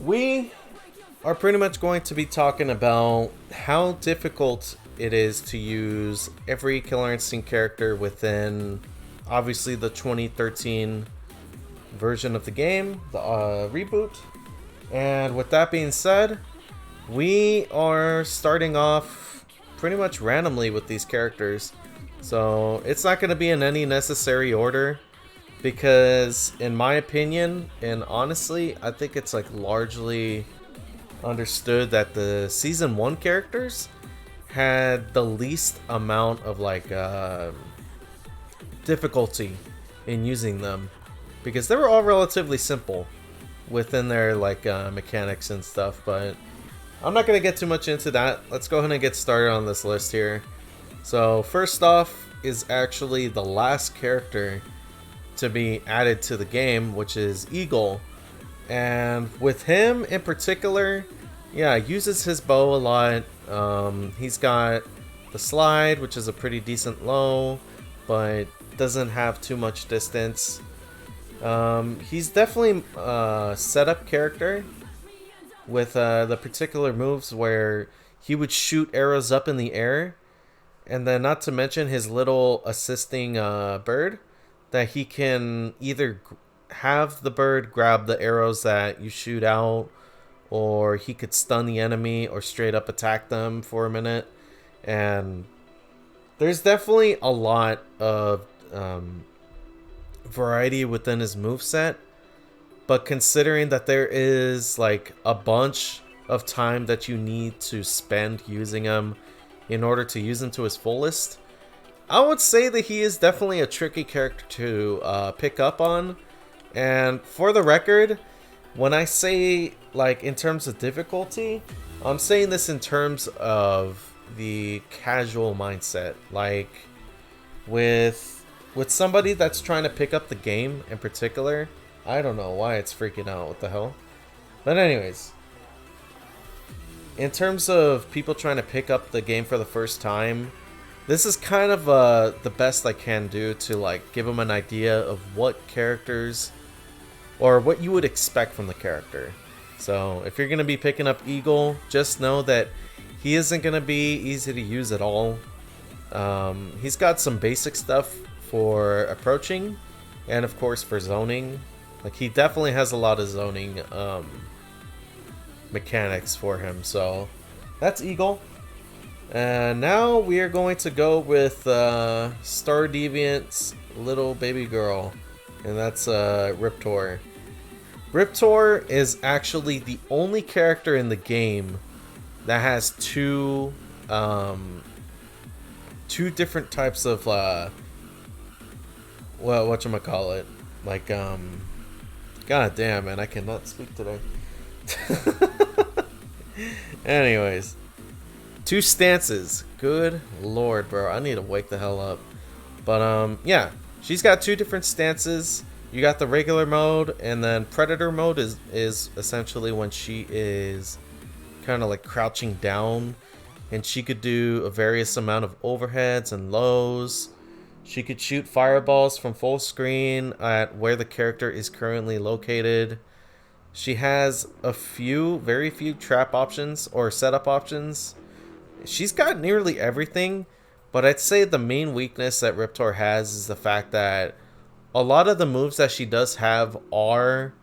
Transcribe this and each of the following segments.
We are pretty much going to be talking about how difficult it is to use every Killer Instinct character within, obviously, the 2013 version of the game, the reboot. And with that being said, we are starting off pretty much randomly with these characters. So it's not going to be in any necessary order because, in my opinion, and honestly, I think it's like largely understood that the season 1 characters had the least amount of difficulty in using them because they were all relatively simple within their mechanics and stuff. But I'm not going to get too much into that. Let's go ahead and get started on this list here. So first off is actually the last character to be added to the game, which is Eagle. And with him in particular, yeah, uses his bow a lot. He's got the slide, which is a pretty decent low, but doesn't have too much distance. He's definitely a setup character with the particular moves where he would shoot arrows up in the air, and then not to mention his little assisting bird that he can either have the bird grab the arrows that you shoot out, or he could stun the enemy or straight up attack them for a minute. And there's definitely a lot of variety within his moveset, but considering that there is like a bunch of time that you need to spend using him in order to use him to his fullest, I would say that he is definitely a tricky character to pick up on. And for the record, when I say like in terms of difficulty, I'm saying this in terms of the casual mindset. Like with somebody that's trying to pick up the game in particular, I don't know why it's freaking out. What the hell? But anyways, in terms of people trying to pick up the game for the first time, this is kind of the best I can do to like give them an idea of what characters or what you would expect from the character. So if you're going to be picking up Eagle, just know that he isn't going to be easy to use at all. He's got some basic stuff for approaching and of course for zoning. Like he definitely has a lot of zoning mechanics for him. So that's Eagle. And now we are going to go with Star Deviant's little baby girl, and that's Riptor. Riptor is actually the only character in the game that has two different types of whatchamacallit, like god damn, man, I cannot speak today. Anyways, two stances. Good lord, bro, I need to wake the hell up. But yeah, she's got two different stances. You got the regular mode, and then predator mode is essentially when she is kind of like crouching down, and she could do a various amount of overheads and lows. She could shoot fireballs from full screen at where the character is currently located. She has very few trap options or setup options. She's got nearly everything, but I'd say the main weakness that Riptor has is the fact that a lot of the moves that she does have are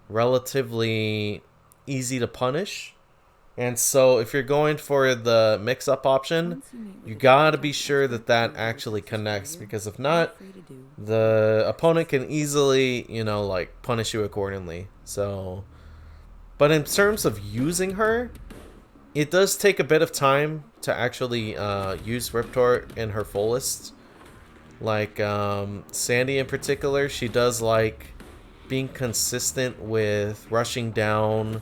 relatively easy to punish. And so if you're going for the mix-up option, you gotta be sure that that actually connects, because if not, the opponent can easily, like punish you accordingly. So, but in terms of using her, it does take a bit of time to actually use Riptor in her fullest. Like Sandy in particular, she does like being consistent with rushing down,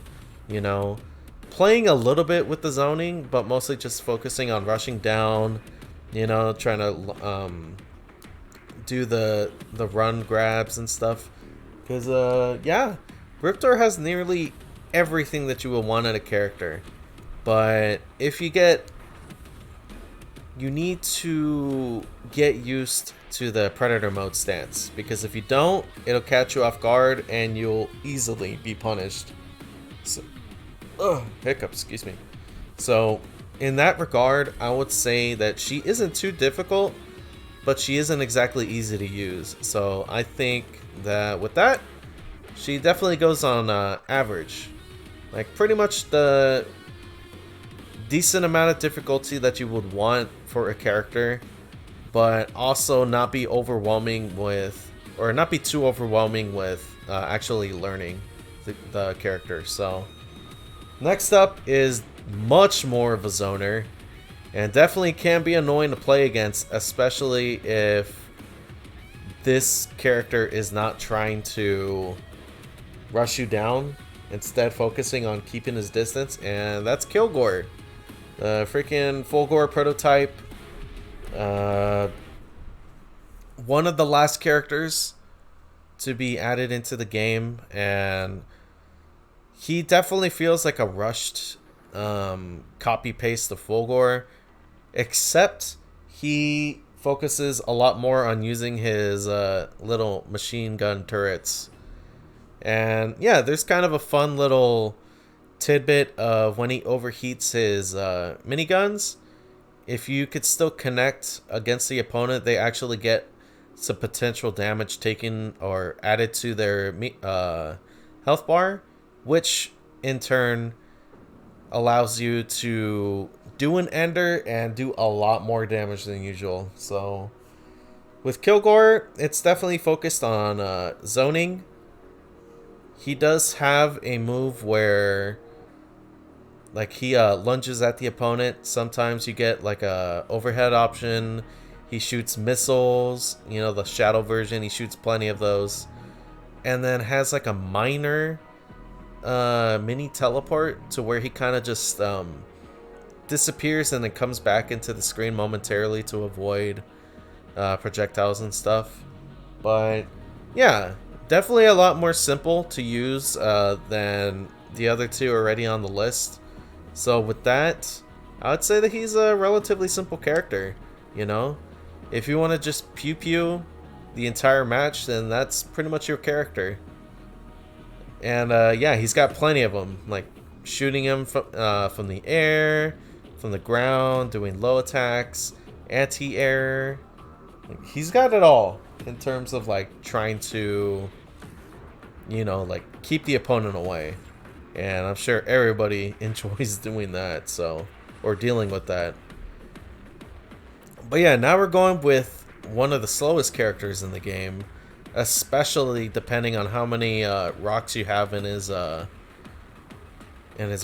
playing a little bit with the zoning, but mostly just focusing on rushing down, trying to do the run grabs and stuff. Because yeah, Riptor has nearly everything that you would want in a character. But if you need to get used to the predator mode stance, because if you don't, it'll catch you off guard and you'll easily be punished. So, hiccups, excuse me. So, in that regard, I would say that she isn't too difficult, but she isn't exactly easy to use. So, I think that with that, she definitely goes on average. Like, pretty much the decent amount of difficulty that you would want for a character, but also not be overwhelming with, or not be too overwhelming with actually learning the character. So, next up is much more of a zoner, and definitely can be annoying to play against, especially if this character is not trying to rush you down, instead focusing on keeping his distance, and that's Kilgore. The freaking Fulgore prototype. Uh, One of the last characters to be added into the game, and he definitely feels like a rushed copy paste of Fulgore, except he focuses a lot more on using his little machine gun turrets. And yeah, there's kind of a fun little tidbit of when he overheats his miniguns. If you could still connect against the opponent, they actually get some potential damage taken or added to their health bar, which in turn allows you to do an ender and do a lot more damage than usual. So with Kilgore, it's definitely focused on zoning. He does have a move where like he lunges at the opponent. Sometimes you get like a overhead option. He shoots missiles, you know, the shadow version. He shoots plenty of those. And then has like a minor mini teleport to where he kind of just disappears and then comes back into the screen momentarily to avoid projectiles and stuff. But yeah, definitely a lot more simple to use than the other two already on the list. So with that, I would say that he's a relatively simple character, you know? If you want to just pew pew the entire match, then that's pretty much your character. And yeah, he's got plenty of them, like shooting him from the air, from the ground, doing low attacks, anti-air. Like, he's got it all in terms of like trying to, you know, like keep the opponent away. And I'm sure everybody enjoys doing that, so, or dealing with that. But yeah, now we're going with one of the slowest characters in the game, especially depending on how many rocks you have in his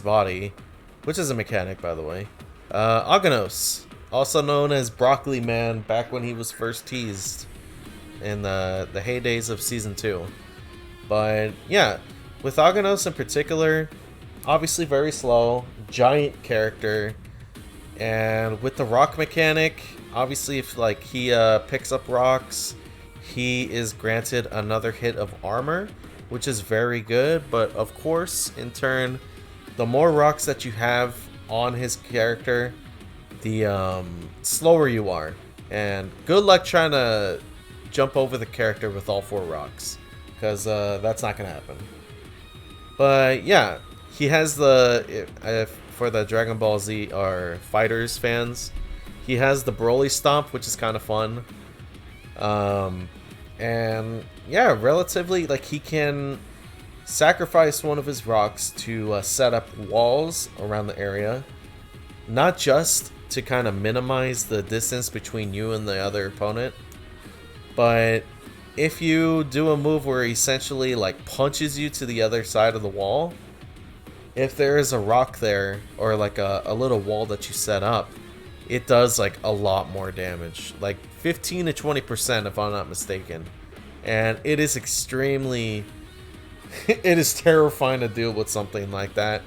body, which is a mechanic, by the way. Aghanos, also known as Broccoli Man, back when he was first teased in the heydays of Season 2. But yeah, with Aghanos in particular, obviously very slow, giant character, and with the rock mechanic, obviously if like he picks up rocks, he is granted another hit of armor, which is very good. But of course, in turn, the more rocks that you have on his character, the slower you are. And good luck trying to jump over the character with all 4 rocks, because that's not going to happen. But yeah, he has the, for the Dragon Ball Z or Fighters fans, he has the Broly Stomp, which is kind of fun. And yeah, relatively, like he can sacrifice one of his rocks to set up walls around the area. Not just to kind of minimize the distance between you and the other opponent, but if you do a move where he essentially like punches you to the other side of the wall, if there is a rock there or like a little wall that you set up, it does like a lot more damage, like 15 to 20% if I'm not mistaken. And it is extremely it is terrifying to deal with something like that,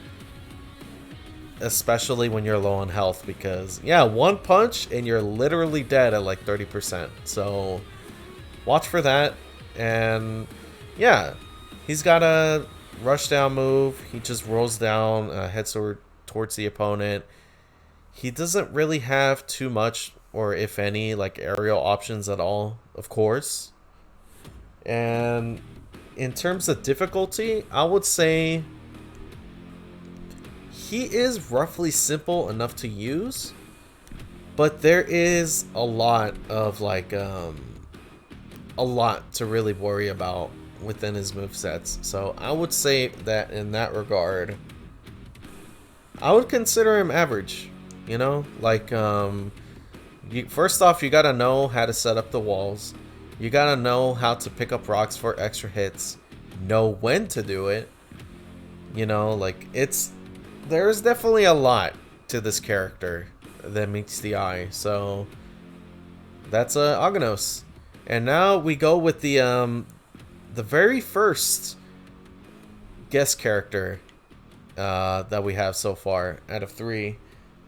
especially when you're low on health, because yeah, one punch and you're literally dead at like 30%. So watch for that. And yeah, he's got a rush down move. He just rolls down, heads towards the opponent. He doesn't really have too much, or if any, like aerial options at all, of course. And in terms of difficulty, I would say he is roughly simple enough to use, but there is a lot of like a lot to really worry about within his movesets. So I would say that in that regard, I would consider him average. You know, like first off, you gotta know how to set up the walls. You gotta know how to pick up rocks for extra hits. Know when to do it. You know, like there's definitely a lot to this character that meets the eye. So that's Aghanos. And now we go with the very first guest character that we have so far out of 3.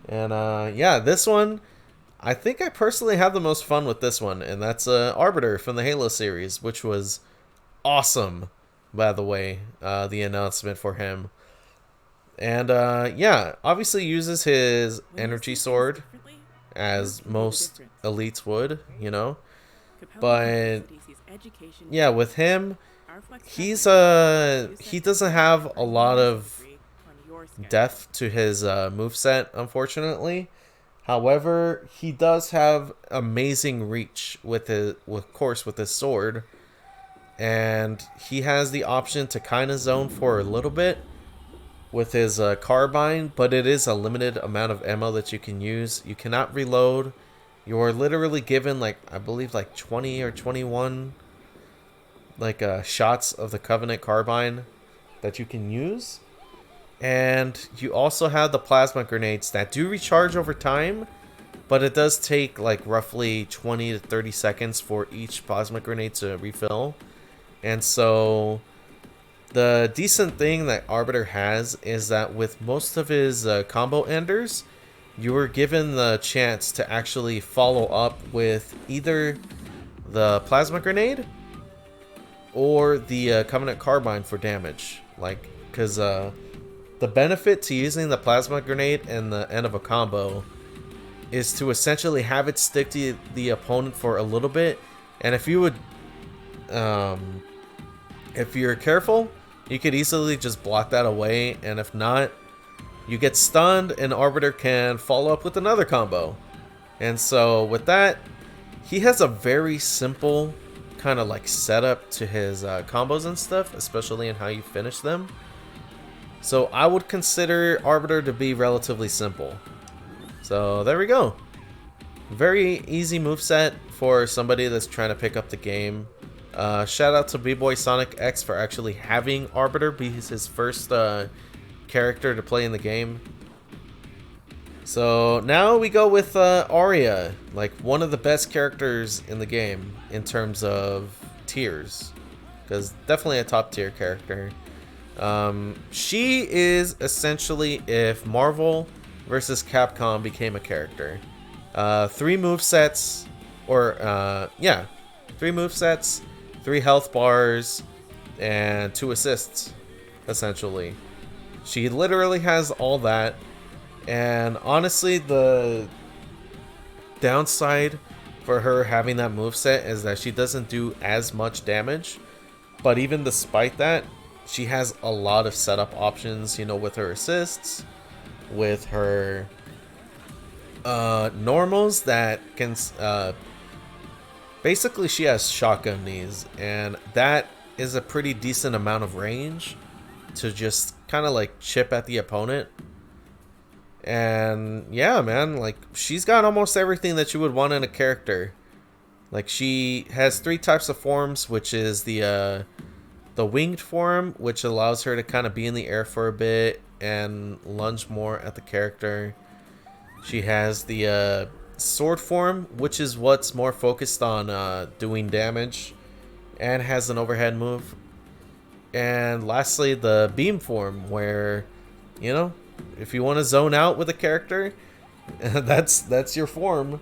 And yeah, this one, I think I personally have the most fun with this one, and that's Arbiter from the Halo series, which was awesome, by the way, the announcement for him. And yeah, obviously uses his energy sword, as most elites would, you know. But yeah, with him, he doesn't have a lot of depth to his moveset, unfortunately. However, he does have amazing reach with his, of course, with his sword, and he has the option to kind of zone for a little bit with his carbine, but it is a limited amount of ammo that you can use. You cannot reload. You're literally given, like, I believe like 20 or 21 like shots of the Covenant carbine that you can use. And you also have the plasma grenades that do recharge over time, but it does take like roughly 20 to 30 seconds for each plasma grenade to refill. And so the decent thing that Arbiter has is that with most of his combo enders, you were given the chance to actually follow up with either the plasma grenade or the Covenant carbine for damage. Like, because the benefit to using the plasma grenade in the end of a combo is to essentially have it stick to the opponent for a little bit, and if you would, if you're careful, you could easily just block that away, and if not, you get stunned and Arbiter can follow up with another combo. And so with that, he has a very simple kind of like setup to his combos and stuff, especially in how you finish them. So I would consider Arbiter to be relatively simple. So there we go. Very easy moveset for somebody that's trying to pick up the game. Shout out to B-Boy Sonic X for actually having Arbiter be his first character to play in the game. So now we go with Arya, like one of the best characters in the game in terms of tiers, because definitely a top tier character. She is essentially if Marvel versus Capcom became a character. 3 movesets, or yeah, 3 movesets, 3 health bars, and 2 assists, essentially. She literally has all that, and honestly, the downside for her having that moveset is that she doesn't do as much damage, but even despite that, she has a lot of setup options, you know, with her assists, with her normals that can basically she has shotgun knees, and that is a pretty decent amount of range to just kind of like chip at the opponent. And yeah, man, like she's got almost everything that you would want in a character. Like she has 3 types of forms, which is the winged form, which allows her to kind of be in the air for a bit and lunge more at the character. She has the sword form, which is what's more focused on doing damage and has an overhead move. And lastly, the beam form, where, you know, if you want to zone out with a character, that's your form.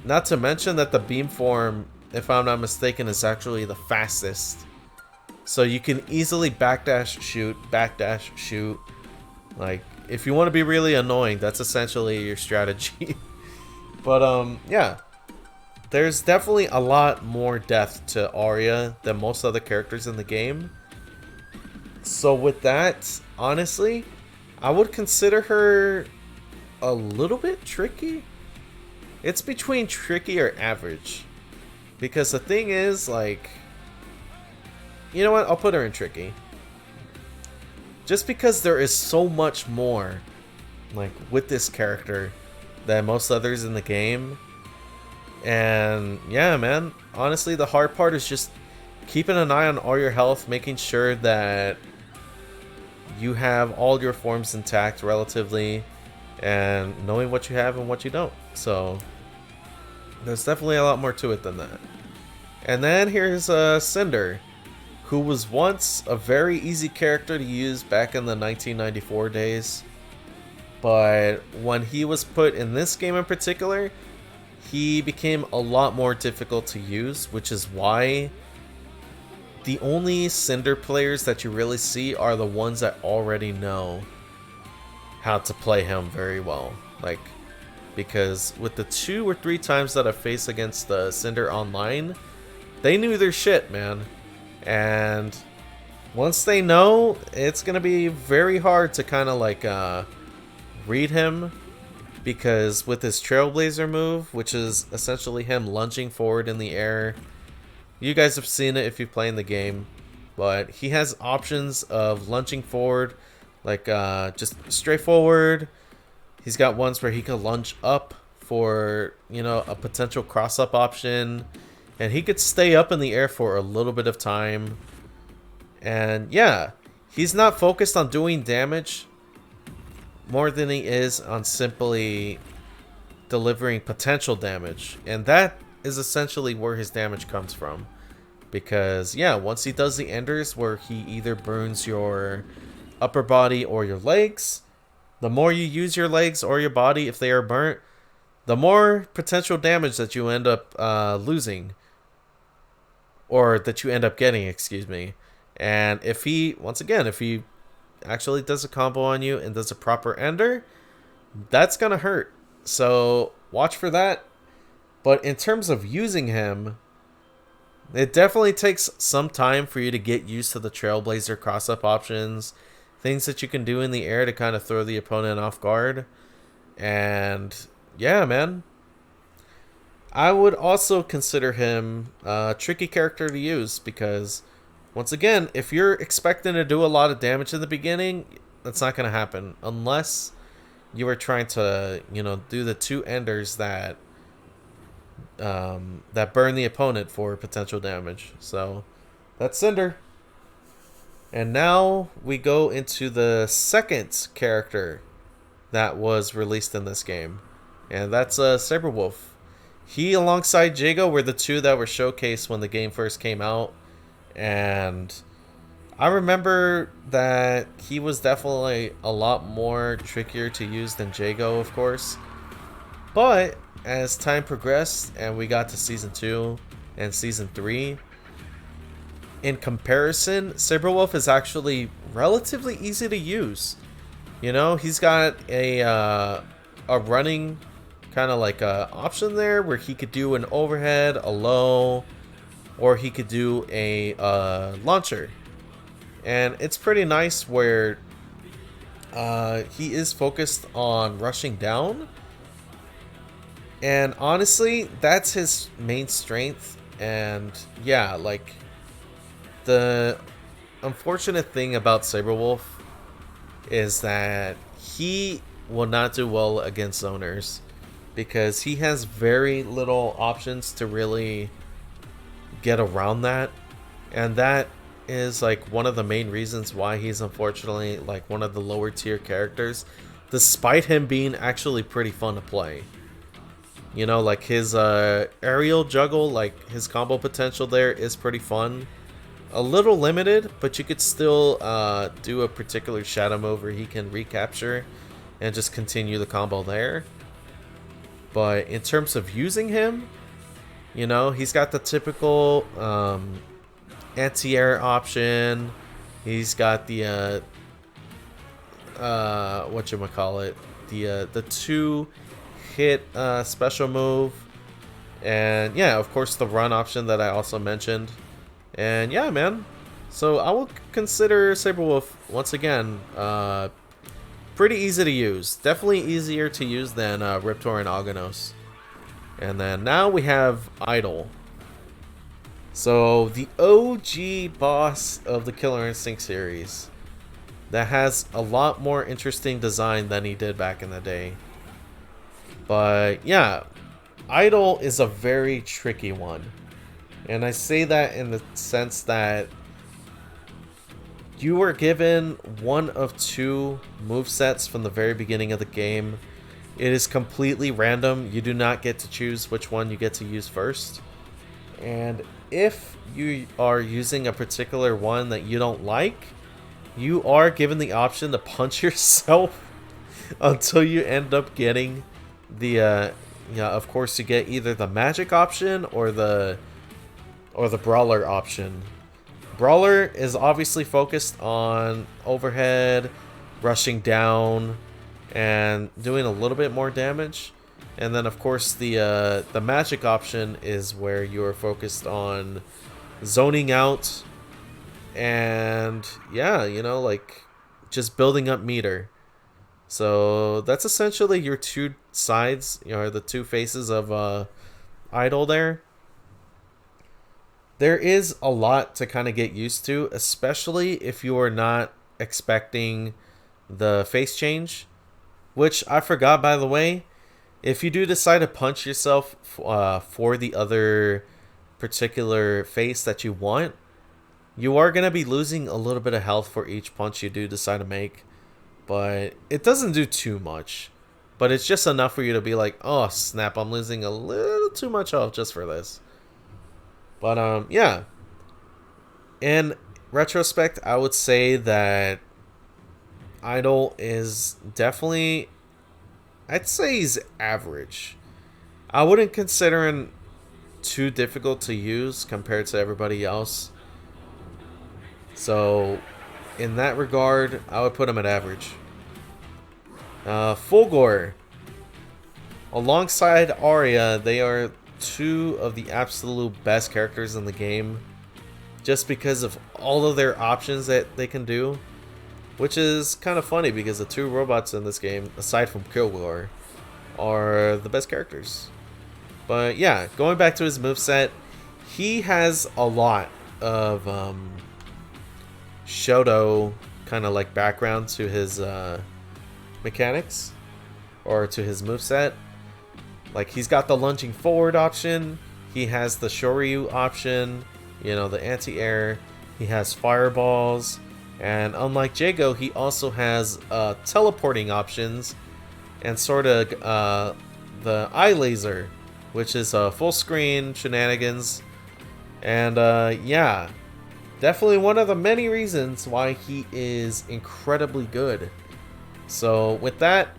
Not to mention that the beam form, if I'm not mistaken, is actually the fastest. So you can easily backdash shoot. Like, if you want to be really annoying, that's essentially your strategy. But yeah, there's definitely a lot more depth to Arya than most other characters in the game. So with that, honestly, I would consider her a little bit tricky. It's between tricky or average. Because the thing is, like, you know what? I'll put her in tricky. Just because there is so much more, like, with this character than most others in the game. And yeah, man, honestly, the hard part is just keeping an eye on all your health, making sure that you have all your forms intact relatively, and knowing what you have and what you don't. So there's definitely a lot more to it than that. And then here's Cinder, who was once a very easy character to use back in the 1994 days. But when he was put in this game in particular, he became a lot more difficult to use, which is why the only Cinder players that you really see are the ones that already know how to play him very well. Like, because with the 2 or 3 times that I faced against the Cinder online, they knew their shit, man. And once they know, it's gonna be very hard to kind of like read him, because with his Trailblazer move, which is essentially him lunging forward in the air, you guys have seen it if you play in the game, but he has options of lunging forward, like just straight forward. He's got ones where he can lunge up for, you know, a potential cross-up option, and he could stay up in the air for a little bit of time. And yeah, he's not focused on doing damage more than he is on simply delivering potential damage, and that is essentially where his damage comes from. Because yeah, once he does the enders where he either burns your upper body or your legs, the more you use your legs or your body if they are burnt, the more potential damage that you end up losing, or that you end up getting, excuse me. And if he, once again, if he actually does a combo on you and does a proper ender, that's gonna hurt. So watch for that. But in terms of using him, it definitely takes some time for you to get used to the Trailblazer cross-up options, things that you can do in the air to kind of throw the opponent off guard. And yeah, man, I would also consider him a tricky character to use, because once again, if you're expecting to do a lot of damage in the beginning, that's not going to happen unless you are trying to, you know, do the 2 enders that that burn the opponent for potential damage. So that's Cinder. And now we go into the second character that was released in this game, and that's Sabrewulf. He alongside Jago were the 2 that were showcased when the game first came out, and I remember that he was definitely a lot more trickier to use than Jago, of course. But as time progressed and we got to Season 2 and Season 3, in comparison, Sabrewulf is actually relatively easy to use. You know, he's got a running kind of like a option there where he could do an overhead, a low, or he could do a launcher. And it's pretty nice where he is focused on rushing down. And honestly, that's his main strength. And yeah, like, the unfortunate thing about Sabrewulf is that he will not do well against zoners, because he has very little options to really get around that. And that is like one of the main reasons why he's unfortunately like one of the lower tier characters, despite him being actually pretty fun to play. You know, like his aerial juggle, like his combo potential there is pretty fun. A little limited, but you could still do a particular shadow move where he can recapture and just continue the combo there. But in terms of using him, you know, he's got the typical anti-air option. He's got the whatchamacallit, the 2-hit special move, and yeah, of course the run option that I also mentioned. And yeah, man, so I will consider Sabrewulf once again pretty easy to use. Definitely easier to use than Riptor and Aghanos. And then now we have Idol. So the OG boss of the Killer Instinct series that has a lot more interesting design than he did back in the day. But yeah, Idol is a very tricky one. And I say that in the sense that you were given one of two movesets from the very beginning of the game. It is completely random. You do not get to choose which one you get to use first. And if you are using a particular one that you don't like, you are given the option to punch yourself until you end up getting the of course you get either the magic option or the brawler option. Brawler is obviously focused on overhead, rushing down, and doing a little bit more damage. And then of course the magic option is where you are focused on zoning out and yeah, you know, like just building up meter. So that's essentially your two sides, you know, the two faces of Idol there. There is a lot to kind of get used to, especially if you are not expecting the face change, which I forgot, by the way. If you do decide to punch yourself for the other particular face that you want, you are going to be losing a little bit of health for each punch you do decide to make. But it doesn't do too much. But it's just enough for you to be like, oh snap, I'm losing a little too much health just for this. But yeah. In retrospect, I would say that Idol is definitely, I'd say he's average. I wouldn't consider him too difficult to use compared to everybody else. So, in that regard, I would put him at average. Fulgore. Alongside Arya, they are two of the absolute best characters in the game. Just because of all of their options that they can do. Which is kind of funny because the two robots in this game, aside from Kilgore, are the best characters. But yeah, going back to his moveset, he has a lot of Shoto kind of like background to his mechanics or to his moveset. Like he's got the lunging forward option, he has the Shoryu option, you know, the anti-air, he has fireballs. And unlike Jago, he also has teleporting options and sort of the eye laser, which is full screen shenanigans. And yeah, definitely one of the many reasons why he is incredibly good. So with that,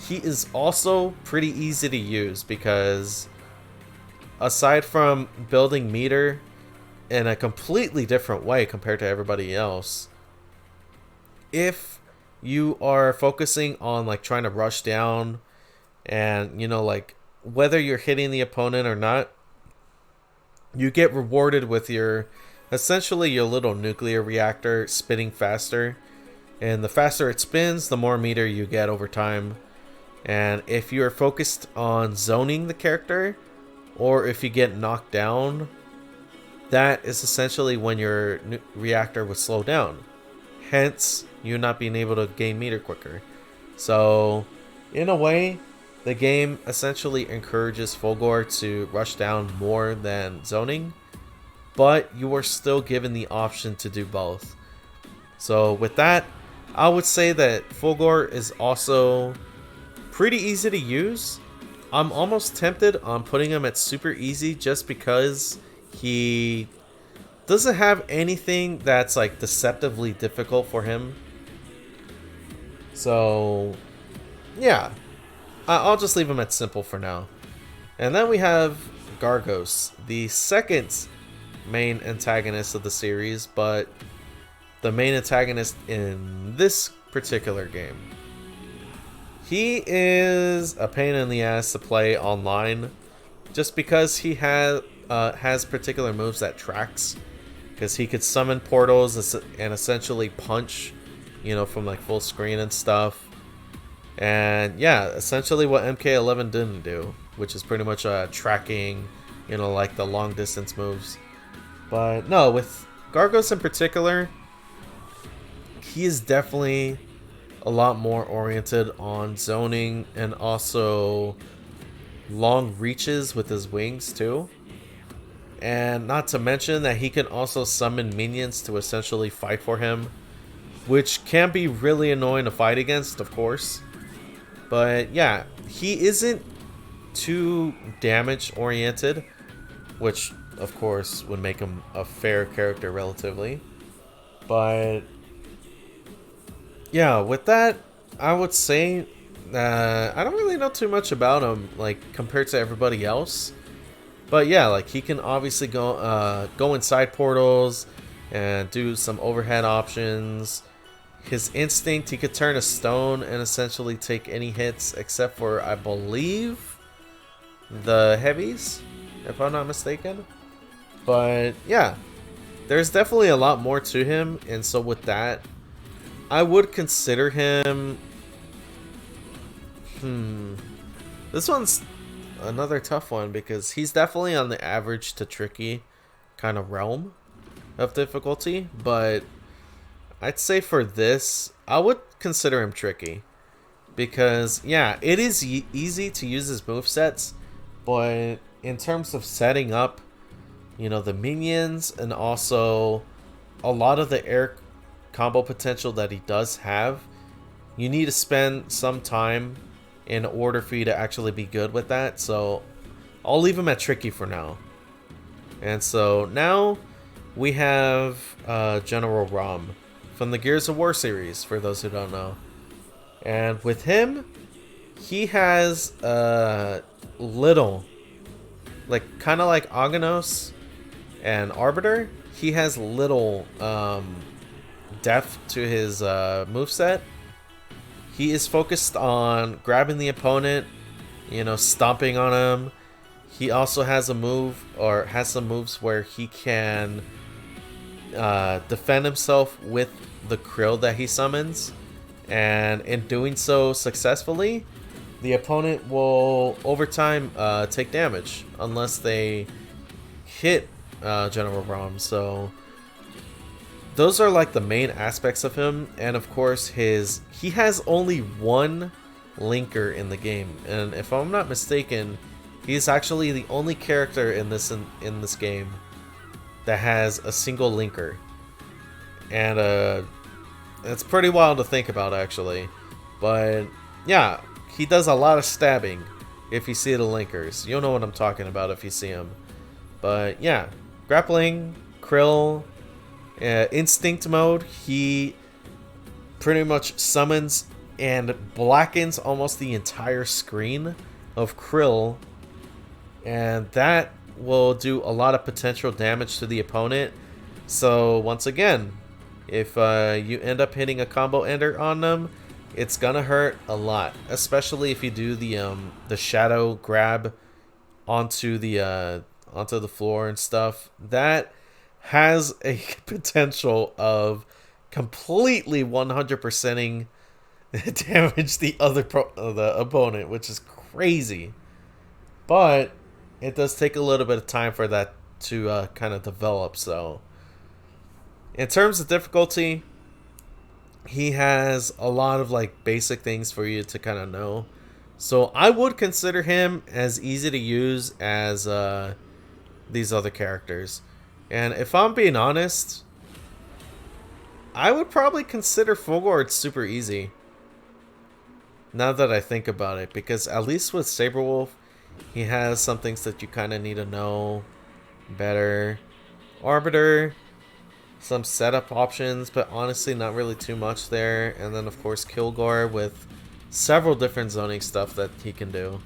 he is also pretty easy to use because aside from building meter in a completely different way compared to everybody else, if you are focusing on like trying to rush down and, you know, like whether you're hitting the opponent or not, you get rewarded with your essentially your little nuclear reactor spinning faster. And the faster it spins, the more meter you get over time. And if you're focused on zoning the character, or if you get knocked down, that is essentially when your reactor would slow down. Hence, you not being able to gain meter quicker. So, in a way, the game essentially encourages Fulgore to rush down more than zoning, but you are still given the option to do both. So with that, I would say that Fulgore is also pretty easy to use. I'm almost tempted on putting him at super easy just because he doesn't have anything that's like deceptively difficult for him. So yeah, I'll just leave him at simple for now. And then we have Gargos, the second main antagonist of the series, but the main antagonist in this particular game. He is a pain in the ass to play online just because he has particular moves that tracks, because he could summon portals and essentially punch you know, from like full screen and stuff. And yeah, essentially what MK11 didn't do, which is pretty much tracking, you know, like the long distance moves. But no, with Gargos in particular, he is definitely a lot more oriented on zoning and also long reaches with his wings too. And not to mention that he can also summon minions to essentially fight for him, which can be really annoying to fight against, of course. But yeah, he isn't too damage oriented, which of course would make him a fair character relatively. But yeah, with that, I would say I don't really know too much about him, like compared to everybody else. But yeah, like he can obviously go inside portals and do some overhead options. His instinct, he could turn a stone and essentially take any hits except for, I believe, the heavies, if I'm not mistaken. But yeah, there's definitely a lot more to him, and so with that, I would consider him... This one's another tough one because he's definitely on the average to tricky kind of realm of difficulty, but I'd say for this, I would consider him tricky. Because, yeah, it is easy to use his movesets, but in terms of setting up, you know, the minions and also a lot of the air combo potential that he does have, you need to spend some time in order for you to actually be good with that. So I'll leave him at tricky for now. And so now we have General Rom from the Gears of War series, for those who don't know. And with him, he has little, like kind of like Aghanos and Arbiter, he has little depth to his moveset. He is focused on grabbing the opponent, you know, stomping on him. He also has a move, or has some moves where he can defend himself with the krill that he summons. And in doing so successfully, the opponent will, over time, take damage unless they hit General Rom. So those are like the main aspects of him. And of course, he has only one linker in the game, and if I'm not mistaken, he's actually the only character in this game that has a single linker. And it's pretty wild to think about, actually. But yeah, he does a lot of stabbing if you see the linkers. You'll know what I'm talking about if you see him. But yeah, grappling, krill, instinct mode, he pretty much summons and blackens almost the entire screen of krill, and that will do a lot of potential damage to the opponent. So once again, if you end up hitting a combo ender on them, it's gonna hurt a lot, especially if you do the shadow grab onto the floor and stuff. That has a potential of completely 100%ing damage the opponent, which is crazy. But it does take a little bit of time for that to kind of develop. So in terms of difficulty, he has a lot of like basic things for you to kind of know. So I would consider him as easy to use as these other characters. And if I'm being honest, I would probably consider Fulgord super easy, now that I think about it, because at least with Saberwolf, he has some things that you kind of need to know better. Arbiter, some setup options, but honestly not really too much there. And then of course Kilgore with several different zoning stuff that he can do.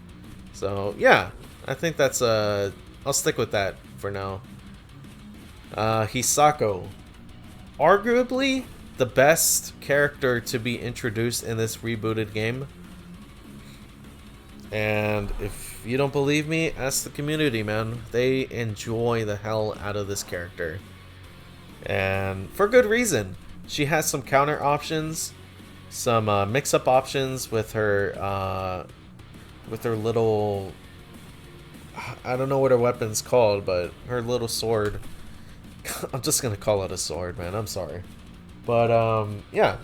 So yeah, I think that's I'll stick with that for now. Hisako, arguably the best character to be introduced in this rebooted game. And if you don't believe me, ask the community, man. They enjoy the hell out of this character. And for good reason. she has some counter options, some mix-up options with her little, I don't know what her weapon's called, but her little sword. I'm just gonna call it a sword, man. I'm sorry, but yeah,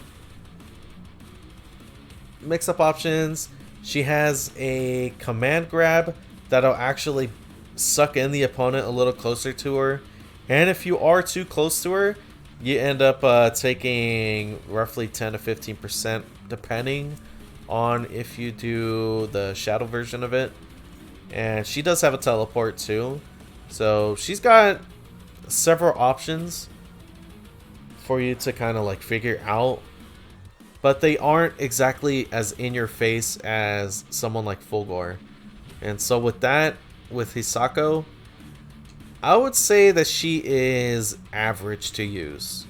mix-up options. She has a command grab that'll actually suck in the opponent a little closer to her, and if you are too close to her, you end up taking roughly 10 to 15%, depending on if you do the shadow version of it. And she does have a teleport too, so she's got several options for you to kind of like figure out, but they aren't exactly as in your face as someone like Fulgore. And so with that, with Hisako, I would say that she is average to use.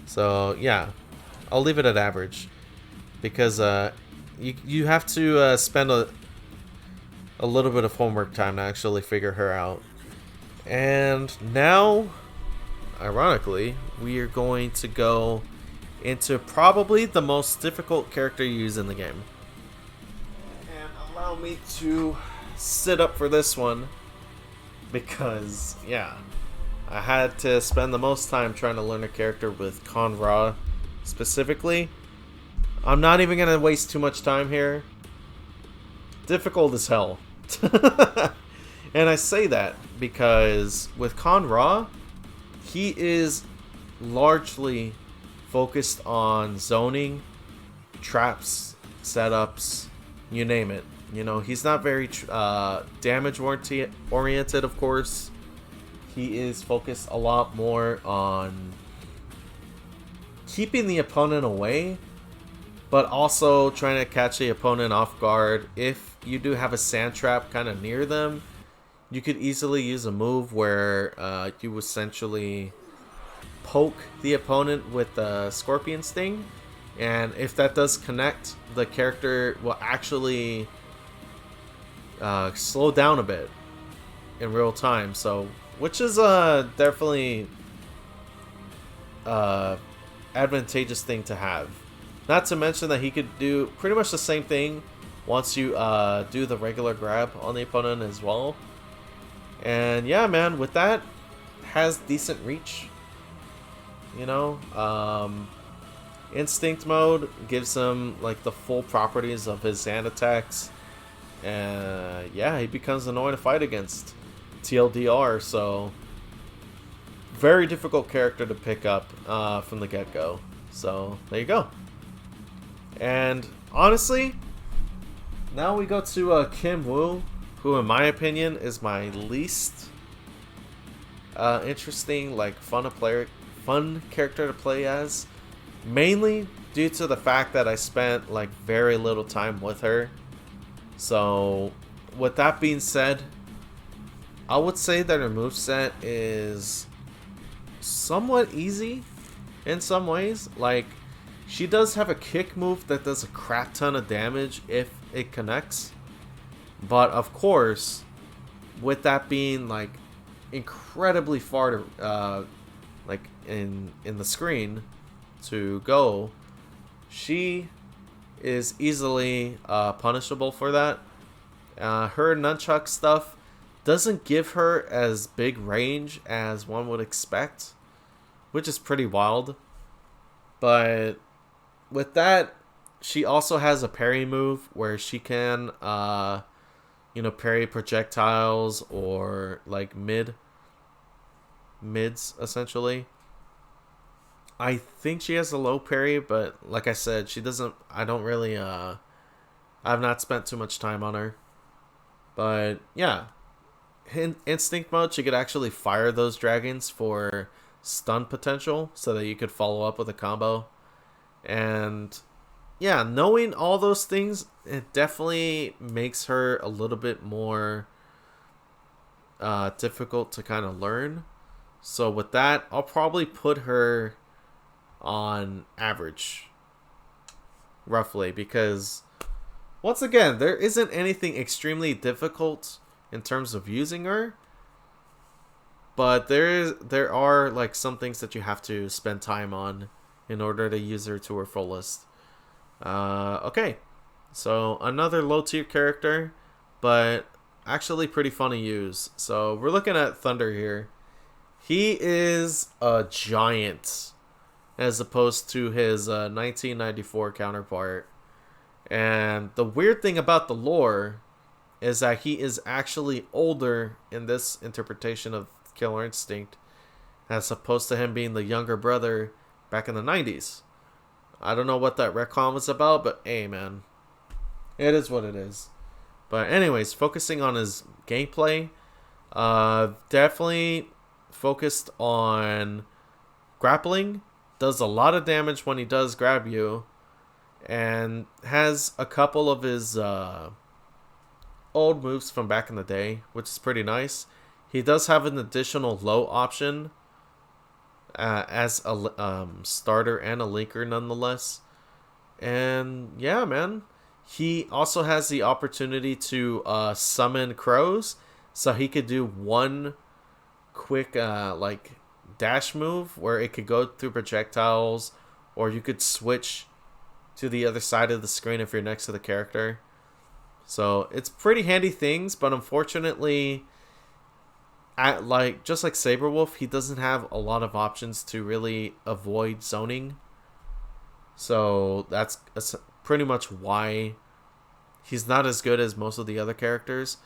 So yeah, I'll leave it at average, because you have to spend a little bit of homework time to actually figure her out. And now, ironically, we are going to go into probably the most difficult character you use in the game. And allow me to sit up for this one, because, yeah, I had to spend the most time trying to learn a character with Kon-Ra specifically. I'm not even going to waste too much time here. Difficult as hell. And I say that because with Kon-Ra, he is largely focused on zoning, traps, setups, you name it. You know, he's not very damage oriented, of course. He is focused a lot more on keeping the opponent away, but also trying to catch the opponent off guard. If you do have a sand trap kind of near them, you could easily use a move where you essentially poke the opponent with the Scorpion Sting, and if that does connect, the character will actually slow down a bit in real time. So, which is definitely advantageous thing to have. Not to mention that he could do pretty much the same thing once you do the regular grab on the opponent as well. And yeah, man, with that, has decent reach. You know, instinct mode gives him like the full properties of his sand attacks. And yeah, he becomes annoying to fight against. TLDR, so very difficult character to pick up from the get-go. So there you go. And honestly, now we go to Kim Woo, who in my opinion is my least interesting, like fun character to play as, mainly due to the fact that I spent like very little time with her. So with that being said, I would say that her moveset is somewhat easy in some ways. Like, she does have a kick move that does a crap ton of damage if it connects. But of course, with that being like incredibly far to like in the screen to go, she is easily punishable for that. Her nunchuck stuff doesn't give her as big range as one would expect, which is pretty wild. But with that, she also has a parry move where she can you know, parry projectiles or like mids essentially. I think she has a low parry, but like I said, she doesn't, I don't really I've not spent too much time on her. But yeah, in instinct mode, she could actually fire those dragons for stun potential so that you could follow up with a combo. And yeah, knowing all those things, it definitely makes her a little bit more difficult to kind of learn. So with that, I'll probably put her on average, roughly, because once again, there isn't anything extremely difficult in terms of using her. but there are like some things that you have to spend time on in order to use her to her fullest. Okay, so another low tier character, but actually pretty fun to use. So we're looking at Thunder here. He is a giant as opposed to his 1994 counterpart. And the weird thing about the lore is that he is actually older in this interpretation of Killer Instinct as opposed to him being the younger brother back in the 90s. I don't know what that retcon was about, but hey, man. It is what it is. But anyways, focusing on his gameplay, definitely focused on grappling. Does a lot of damage when he does grab you. And has a couple of his old moves from back in the day, which is pretty nice. He does have an additional low option as a starter and a linker nonetheless. And yeah, man. He also has the opportunity to summon crows. So he could do one quick like dash move where it could go through projectiles, or you could switch to the other side of the screen if you're next to the character. So it's pretty handy things, but unfortunately, just like Saberwolf, he doesn't have a lot of options to really avoid zoning. So that's pretty much why he's not as good as most of the other characters.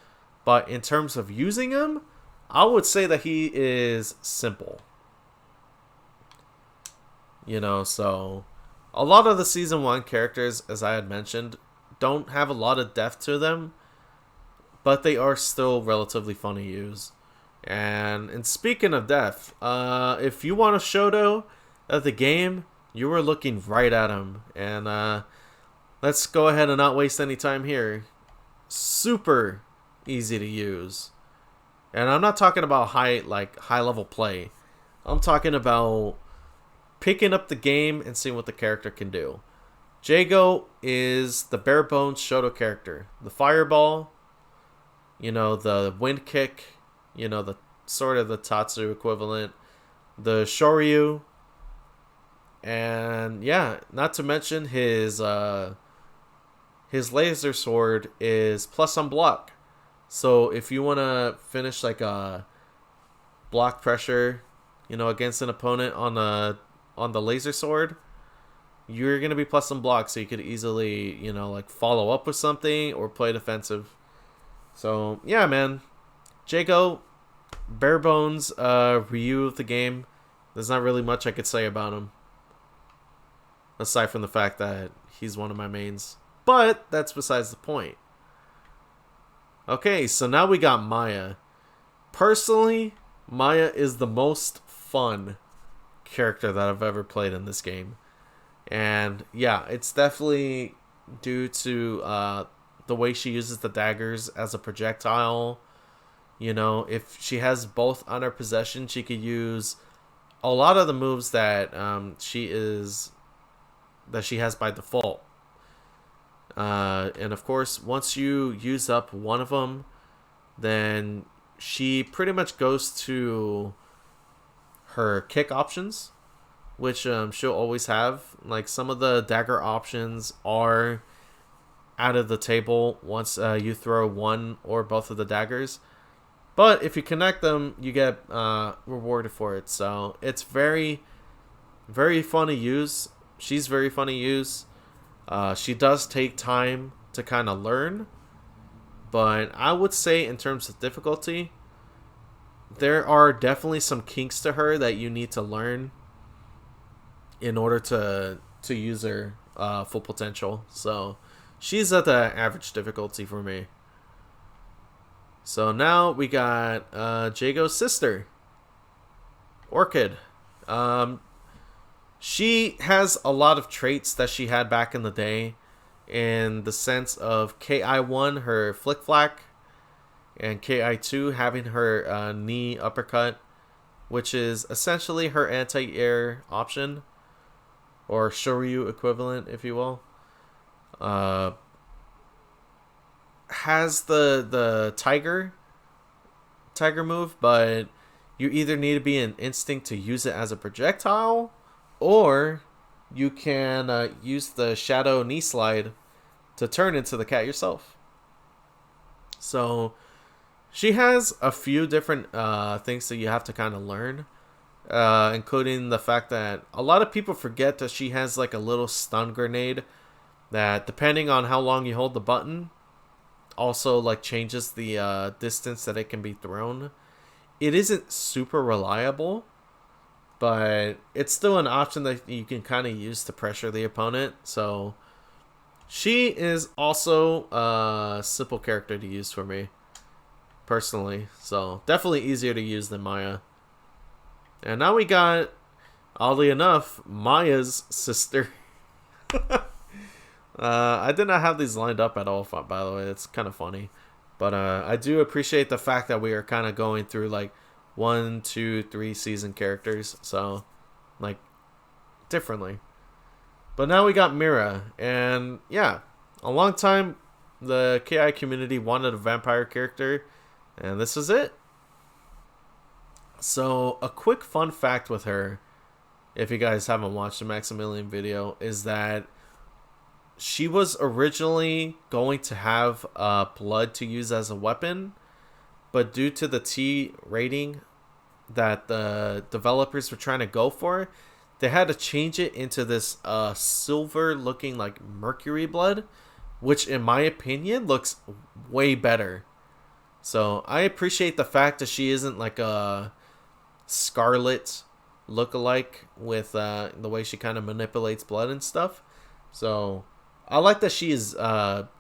But in terms of using him, I would say that he is simple. So a lot of the Season 1 characters, as I had mentioned, don't have a lot of depth to them, but they are still relatively fun to use. And speaking of depth, if you want a Shoto of the game, you were looking right at him. And let's go ahead and not waste any time here. Super easy to use. And I'm not talking about high level play. I'm talking about picking up the game and seeing what the character can do. Jago is the bare bones Shoto character. The fireball, the wind kick, the sort of the Tatsu equivalent, the Shoryu, and yeah, not to mention his laser sword is plus on block. So if you want to finish like a block pressure, against an opponent on the laser sword, you're going to be plus some blocks, so you could easily, follow up with something or play defensive. So, yeah, man. Jago, bare bones Ryu of the game. There's not really much I could say about him, aside from the fact that he's one of my mains. But that's besides the point. Okay, so now we got Maya. Personally, Maya is the most fun character that I've ever played in this game. And yeah, it's definitely due to the way she uses the daggers as a projectile. If she has both on her possession, she could use a lot of the moves that she has by default. And of course, once you use up one of them, then she pretty much goes to her kick options, which she'll always have. Like, some of the dagger options are out of the table once you throw one or both of the daggers. But if you connect them, you get rewarded for it. So it's very, very fun to use. She's very fun to use. She does take time to kind of learn. But I would say in terms of difficulty, there are definitely some kinks to her that you need to learn in order to use her full potential. So she's at the average difficulty for me. So now we got Jago's sister, Orchid. She has a lot of traits that she had back in the day, in the sense of KI1, her flick flack, and KI2 having her knee uppercut, which is essentially her anti-air option, or Shoryu equivalent, if you will. Has the tiger move, but you either need to be an instinct to use it as a projectile, or you can use the shadow knee slide to turn into the cat yourself. So she has a few different things that you have to kind of learn, including the fact that a lot of people forget that she has like a little stun grenade that, depending on how long you hold the button, also like changes the distance that it can be thrown. It isn't super reliable, but it's still an option that you can kind of use to pressure the opponent. So she is also a simple character to use for me, personally. So definitely easier to use than Maya. And now we got, oddly enough, Maya's sister. I did not have these lined up at all, by the way. It's kind of funny. But I do appreciate the fact that we are kind of going through like 1, 2, 3 season characters. So, like, differently. But now we got Mira. And yeah, a long time the KI community wanted a vampire character. And this is it. So, a quick fun fact with her, if you guys haven't watched the Maximilian video, is that she was originally going to have blood to use as a weapon, but due to the T rating that the developers were trying to go for, they had to change it into this silver looking like mercury blood, which in my opinion looks way better. So I appreciate the fact that she isn't like a Scarlet lookalike with the way she kind of manipulates blood and stuff. So I like that she is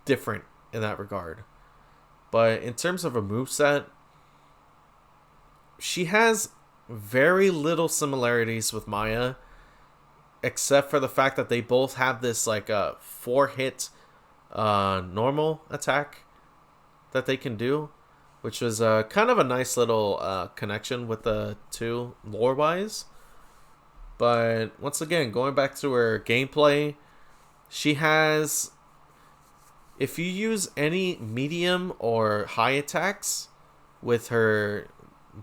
different in that regard. But in terms of a moveset, she has very little similarities with Maya, except for the fact that they both have this like 4-hit normal attack that they can do, which was kind of a nice little connection with the two lore-wise. But once again, going back to her gameplay, she has, if you use any medium or high attacks with her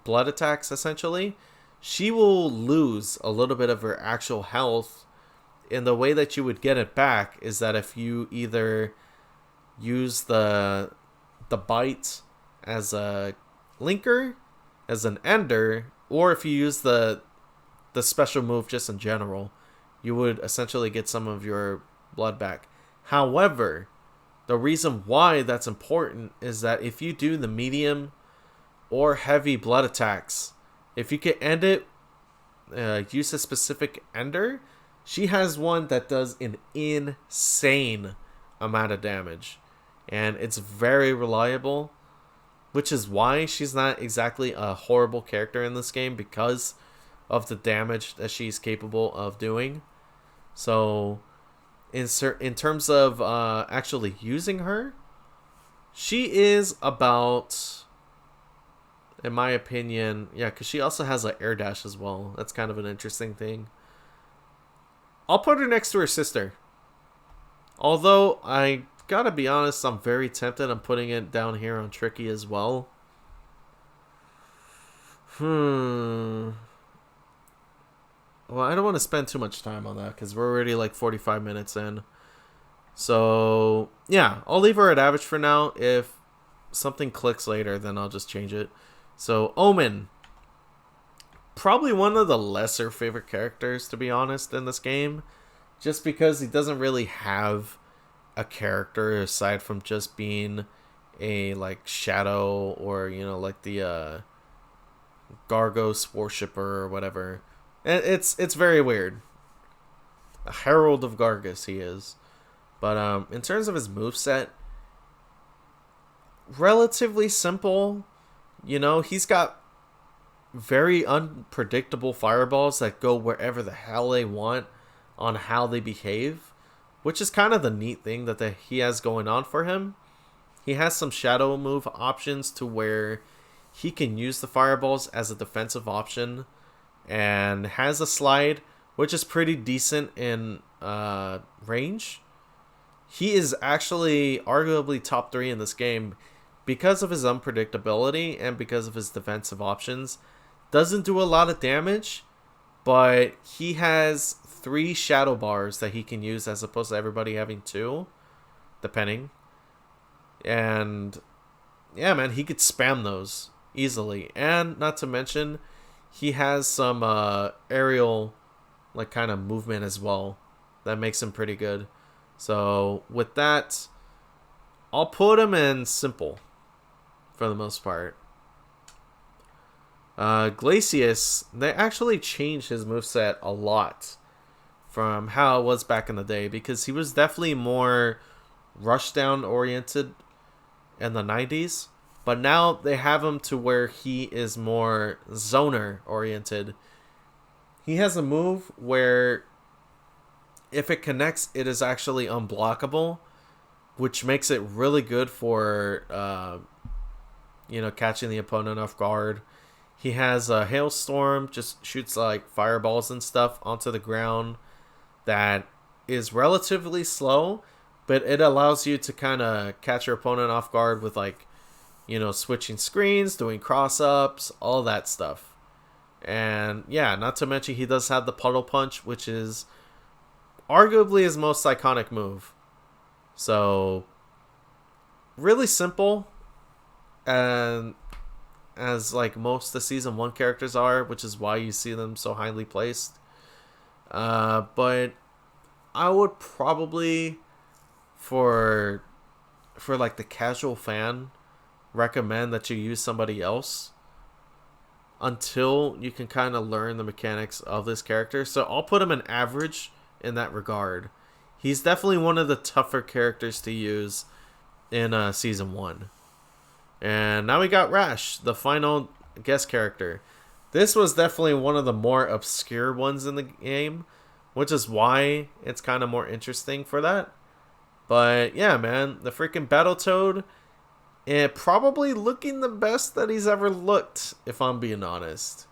blood attacks, essentially, she will lose a little bit of her actual health. And the way that you would get it back is that if you either use the bite as a linker, as an ender, or if you use the special move just in general, you would essentially get some of your blood back. However, the reason why that's important is that if you do the medium or heavy blood attacks, if you can end it, use a specific ender, she has one that does an insane amount of damage, and it's very reliable, which is why she's not exactly a horrible character in this game, because of the damage that she's capable of doing. So in terms of actually using her, she is about, in my opinion, yeah, because she also has an air dash as well. That's kind of an interesting thing. I'll put her next to her sister. Although, I gotta be honest, I'm very tempted on putting it down here on Tricky as well. Well, I don't want to spend too much time on that because we're already like 45 minutes in. So, yeah, I'll leave her at average for now. If something clicks later, then I'll just change it. So, Omen. Probably one of the lesser favorite characters, to be honest, in this game. Just because he doesn't really have a character aside from just being a, like, shadow or, you know, like the Gargos worshipper or whatever. It's very weird. A Herald of Gargos he is. But in terms of his moveset, relatively simple. You know, he's got very unpredictable fireballs that go wherever the hell they want on how they behave, which is kind of the neat thing that he has going on for him. He has some shadow move options to where he can use the fireballs as a defensive option, and has a slide which is pretty decent in range. He is actually arguably top 3 in this game because of his unpredictability and because of his defensive options. Doesn't do a lot of damage, but he has 3 shadow bars that he can use as opposed to everybody having 2, depending. And yeah, man, he could spam those easily. And not to mention, he has some aerial like kind of movement as well that makes him pretty good. So with that, I'll put him in simple for the most part. Glacius, they actually changed his moveset a lot from how it was back in the day, because he was definitely more rushdown oriented in the 90s, but now they have him to where he is more zoner oriented. He has a move where if it connects, it is actually unblockable, which makes it really good for catching the opponent off guard. He has a hailstorm, just shoots like fireballs and stuff onto the ground that is relatively slow, but it allows you to kind of catch your opponent off guard with like, switching screens, doing cross-ups, all that stuff. And yeah, not to mention he does have the puddle punch, which is arguably his most iconic move. So really simple, and as like most of the season 1 characters are, which is why you see them so highly placed. But I would probably for like the casual fan recommend that you use somebody else until you can kind of learn the mechanics of this character. So I'll put him in average in that regard. He's definitely one of the tougher characters to use in season 1. And now we got Rash, the final guest character. This was definitely one of the more obscure ones in the game, which is why it's kind of more interesting for that. But yeah, man, the freaking Battletoad, probably looking the best that he's ever looked, if I'm being honest.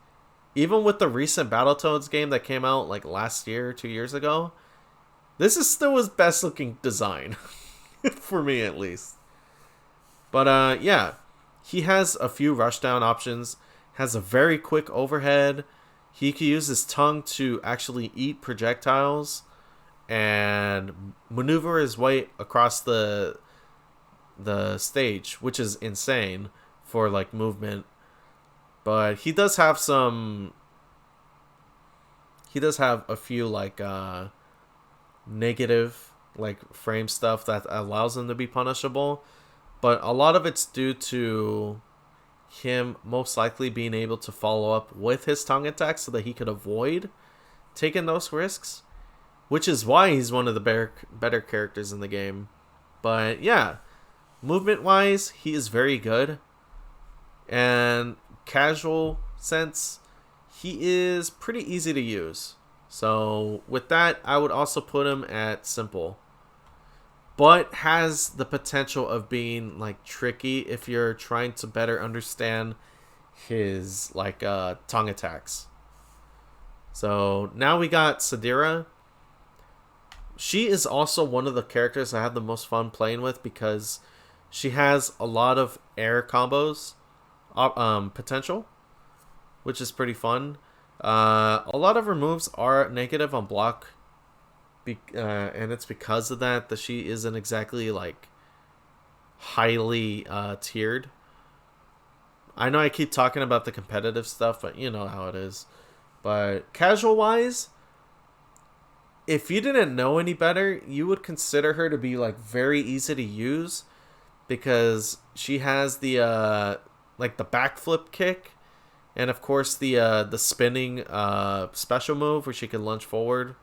Even with the recent Battletoads game that came out like last year, 2 years ago, this is still his best looking design. For me, at least. But yeah, he has a few rushdown options, has a very quick overhead. He can use his tongue to actually eat projectiles and maneuver his way across the stage, which is insane for like movement. But he does have a few like negative like frame stuff that allows him to be punishable, but a lot of it's due to him most likely being able to follow up with his tongue attack so that he could avoid taking those risks, which is why he's one of the better characters in the game. But yeah, movement wise, he is very good, and casual sense, he is pretty easy to use. So with that, I would also put him at simple, but has the potential of being like tricky if you're trying to better understand his like tongue attacks. So now we got Sadira. She is also one of the characters I have the most fun playing with because she has a lot of air combos potential, which is pretty fun. A lot of her moves are negative on block, and it's because of that she isn't exactly like highly tiered. I know I keep talking about the competitive stuff, but you know how it is. But casual wise, if you didn't know any better, you would consider her to be like very easy to use because she has the like the backflip kick, and of course the spinning special move where she can lunge forward.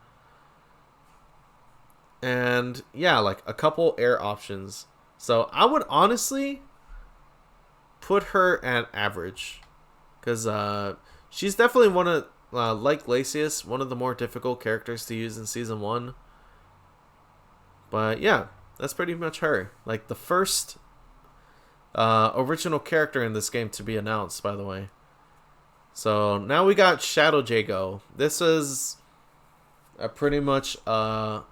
And yeah, like a couple air options. So I would honestly put her at average because she's definitely one of like Glacius, one of the more difficult characters to use in season 1. But yeah, that's pretty much her. Like the first original character in this game to be announced, by the way. So now we got Shadow Jago. This is pretty much a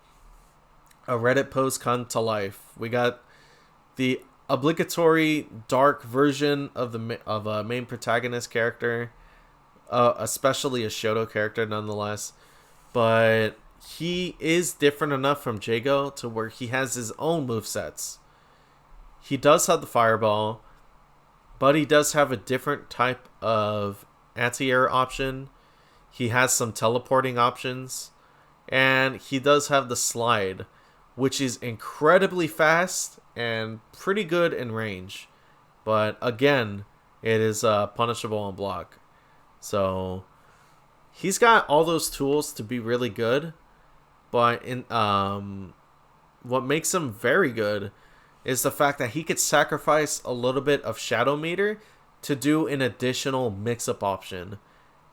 Reddit post come to life. We got the obligatory dark version of the main protagonist character. especially a Shoto character nonetheless. But he is different enough from Jago to where he has his own movesets. He does have the fireball, but he does have a different type of anti-air option. He has some teleporting options, and he does have the slide, which is incredibly fast and pretty good in range. But again, it is punishable on block. So he's got all those tools to be really good, but what makes him very good is the fact that he could sacrifice a little bit of Shadow Meter to do an additional mix-up option,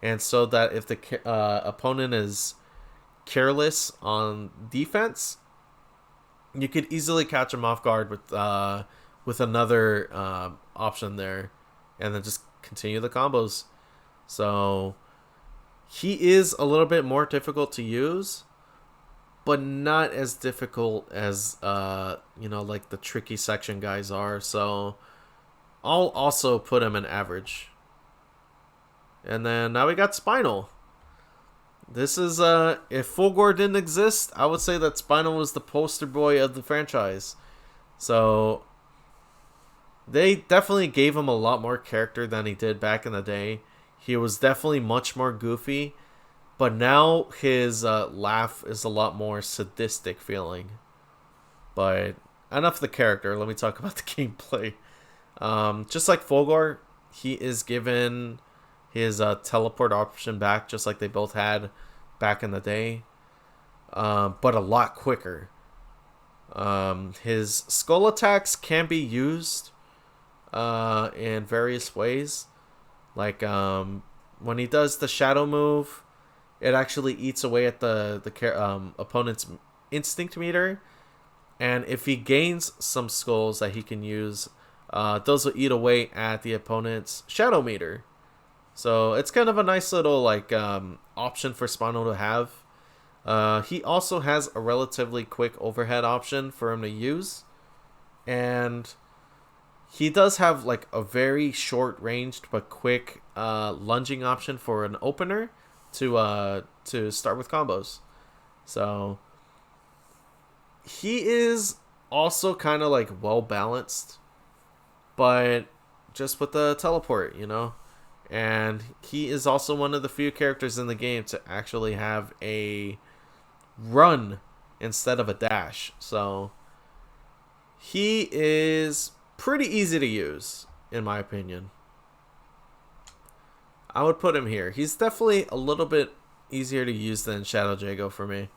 and so that if the opponent is careless on defense, you could easily catch him off guard with another option there, and then just continue the combos. So he is a little bit more difficult to use, but not as difficult as like the tricky section guys are. So I'll also put him in average. And then now we got Spinal. This is if Fulgore didn't exist, I would say that Spinal was the poster boy of the franchise. So they definitely gave him a lot more character than he did back in the day. He was definitely much more goofy, but now his laugh is a lot more sadistic feeling. But enough of the character. Let me talk about the gameplay. Just like Fulgore, he is given his teleport option back, just like they both had back in the day, but a lot quicker. His skull attacks can be used in various ways. Like when he does the shadow move, it actually eats away at the opponent's instinct meter, and if he gains some skulls that he can use, those will eat away at the opponent's shadow meter. So it's kind of a nice little option for Spinal to have. He also has a relatively quick overhead option for him to use, and he does have like a very short ranged but quick lunging option for an opener to start with combos. So he is also kind of like well balanced, but just with the teleport, And he is also one of the few characters in the game to actually have a run instead of a dash. So he is pretty easy to use, in my opinion. I would put him here. He's definitely a little bit easier to use than Shadow Jago for me.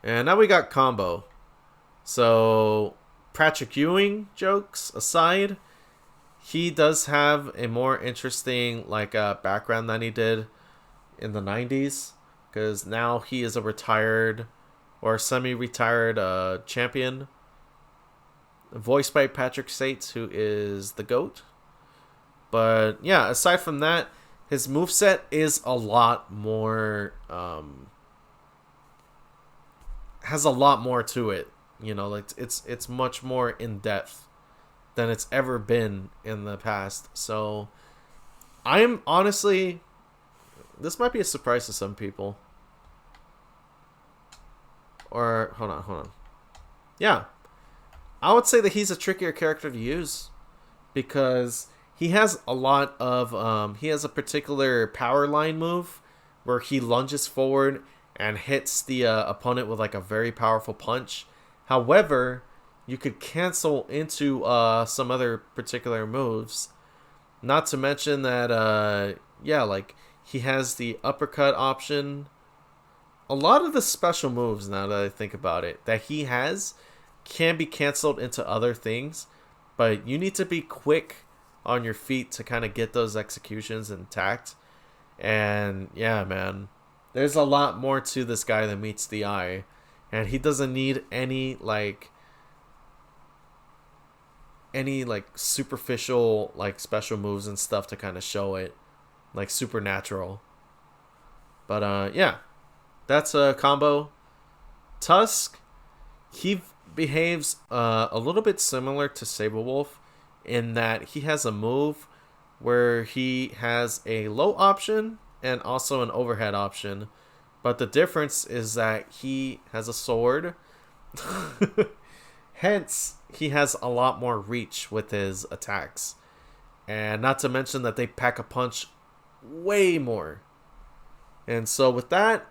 And now we got combo. So Patrick Ewing jokes aside, he does have a more interesting background than he did in the 90s, because now he is a retired or semi-retired champion, voiced by Patrick Sates, who is the GOAT. But yeah, aside from that, his moveset is a lot more has a lot more to it. It's much more in depth than it's ever been in the past. So I'm honestly, this might be a surprise to some people. Or hold on. Yeah. I would say that he's a trickier character to use because he has a lot of he has a particular power line move where he lunges forward and hits the opponent with like a very powerful punch. However, you could cancel into some other particular moves. Not to mention that he has the uppercut option. A lot of the special moves, now that I think about it, that he has can be canceled into other things, but you need to be quick on your feet to kind of get those executions intact. And yeah, man, there's a lot more to this guy than meets the eye, and he doesn't need any superficial special moves and stuff to kind of show it, like supernatural. But yeah, that's a combo. Tusk, he behaves a little bit similar to Saberwolf in that he has a move where he has a low option and also an overhead option. But the difference is that he has a sword. Hence, he has a lot more reach with his attacks. And not to mention that they pack a punch way more. And so with that,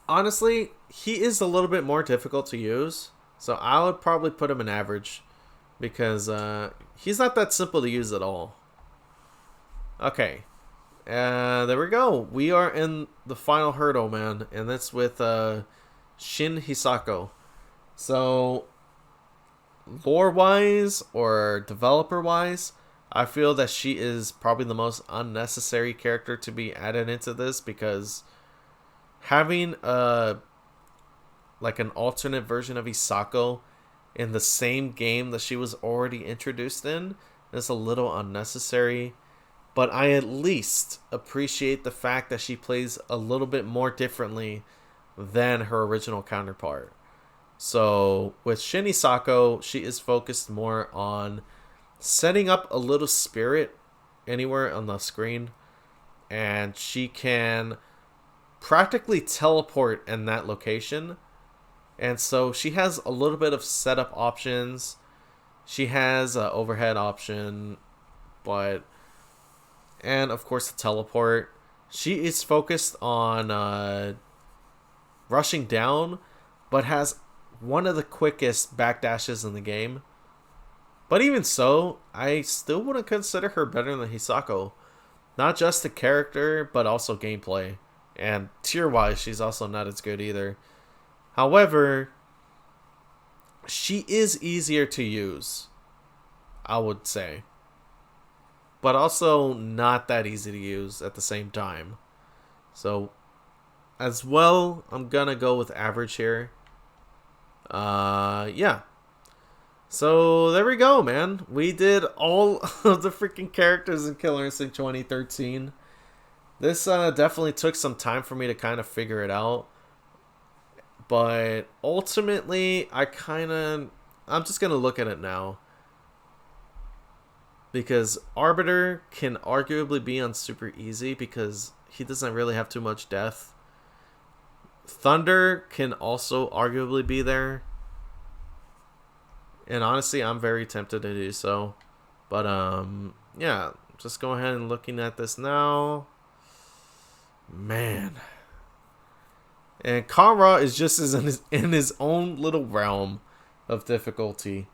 honestly, he is a little bit more difficult to use. So I would probably put him in average. Because he's not that simple to use at all. Okay. There we go. We are in the final hurdle, man. And that's with Shin Hisako. So, lore-wise or developer-wise, I feel that she is probably the most unnecessary character to be added into this, because having like an alternate version of Hisako in the same game that she was already introduced in is a little unnecessary. But I at least appreciate the fact that she plays a little bit more differently than her original counterpart. So with Shin Hisako, she is focused more on setting up a little spirit anywhere on the screen, and she can practically teleport in that location. And so she has a little bit of setup options. She has an overhead option, and of course the teleport. She is focused on rushing down, but has one of the quickest backdashes in the game. But even so, I still wouldn't consider her better than Hisako. Not just the character, but also gameplay. And tier-wise, she's also not as good either. However, she is easier to use, I would say. But also not that easy to use at the same time. So, as well, I'm gonna go with average here. Yeah. So, there we go, man. We did all of the freaking characters in Killer Instinct 2013. This definitely took some time for me to kind of figure it out. But ultimately, I'm just going to look at it now. Because Arbiter can arguably be on super easy because he doesn't really have too much death. Thunder can also arguably be there. And honestly, I'm very tempted to do so. But, yeah, just go ahead and looking at this now. Man. And Kara is just as in his own little realm of difficulty.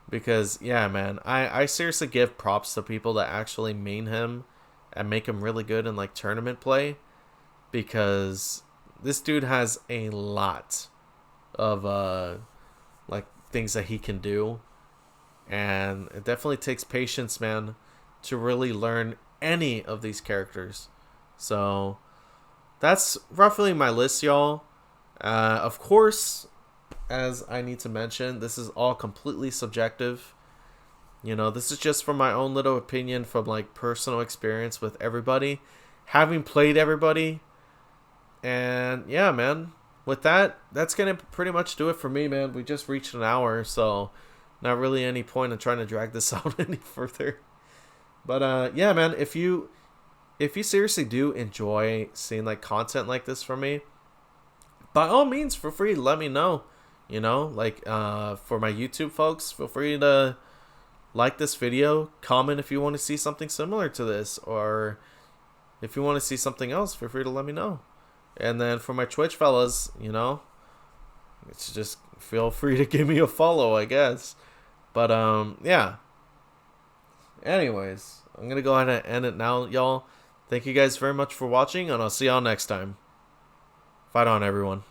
Because, yeah, man, I seriously give props to people that actually main him and make him really good in, like, tournament play. Because this dude has a lot of, like, things that he can do. And it definitely takes patience, man, to really learn any of these characters. So that's roughly my list, y'all. Of course, as I need to mention, this is all completely subjective. You know, this is just from my own little opinion from, like, personal experience with everybody, having played everybody. And yeah, man, with that, that's gonna pretty much do it for me, man. We just reached an hour, so not really any point in trying to drag this out any further. But yeah, man, if you seriously do enjoy seeing, like, content like this from me, by all means, feel free to let me know. You know, like, for my YouTube folks, feel free to like this video, comment if you want to see something similar to this, or if you want to see something else, feel free to let me know. And then for my Twitch fellas, you know, it's just feel free to give me a follow, I guess. But yeah. Anyways, I'm gonna go ahead and end it now, y'all. Thank you guys very much for watching, and I'll see y'all next time. Fight on, everyone.